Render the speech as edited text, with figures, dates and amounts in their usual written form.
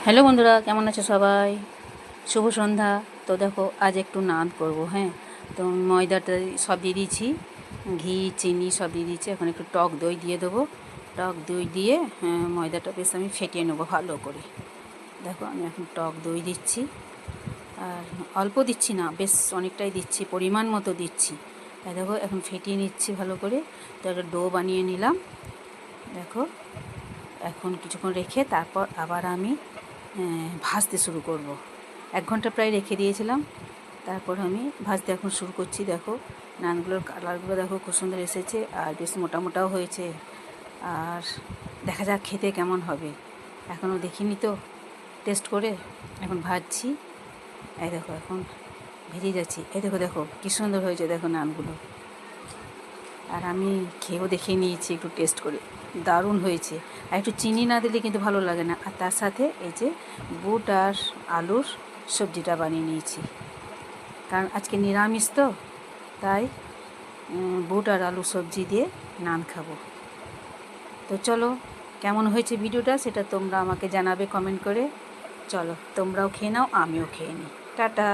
Hello বন্ধুরা, কেমন আছো সবাই? শুভ সন্ধ্যা। তো দেখো, আজ একটু নান করব। হ্যাঁ, তো ময়দাটা সব দিয়ে দিয়েছি, ঘি চিনি সব দিয়ে দিয়েছি। এখন একটু টক দই দিয়ে দেবো। টক দই দিয়ে ময়দাটা বেশ আমি ফেটিয়ে নেবো ভালো করে। দেখো, আমি এখন টক দই দিচ্ছি, আর অল্প দিচ্ছি না, বেশ অনেকটাই দিচ্ছি, পরিমাণ মতো দিচ্ছি। দেখো, এখন ফেটিয়ে নিচ্ছি ভালো করে। তো একটা ডো বানিয়ে নিলাম। দেখো, এখন কিছুক্ষণ রেখে তারপর আবার আমি ভাজতে শুরু করব। 1 ঘন্টা প্রায় রেখে দিয়েছিলাম, তারপর আমি ভাজতে এখন শুরু করছি। দেখো, নানগুলোর কালারগুলো দেখো খুব সুন্দর এসেছে, আর বেশ মোটা মোটাও হয়েছে। আর দেখা যাক খেতে কেমন হবে, এখনও দেখিনি তো, টেস্ট করে এখন ভাজছি। এই দেখো, এখন ভেজে যাচ্ছি। এই দেখো দেখো কী সুন্দর হয়েছে, দেখো নানগুলো। আর আমি খেয়েও দেখিয়ে নিয়েছি একটু টেস্ট করে, দারুণ হয়েছে। আর একটু চিনি না দিলে কিন্তু ভালো লাগে না। আর তার সাথে এই যে বুট আর আলুর সবজিটা বানিয়ে নিয়েছি, কারণ আজকে নিরামিষ তো, তাই বুট আর আলু সবজি দিয়ে নান খাবো। তো চলো, কেমন হয়েছে ভিডিওটা সেটা তোমরা আমাকে জানাবে কমেন্ট করে। চলো, তোমরাও খেয়ে নাও, আমিও খেয়ে নিই। টাটা।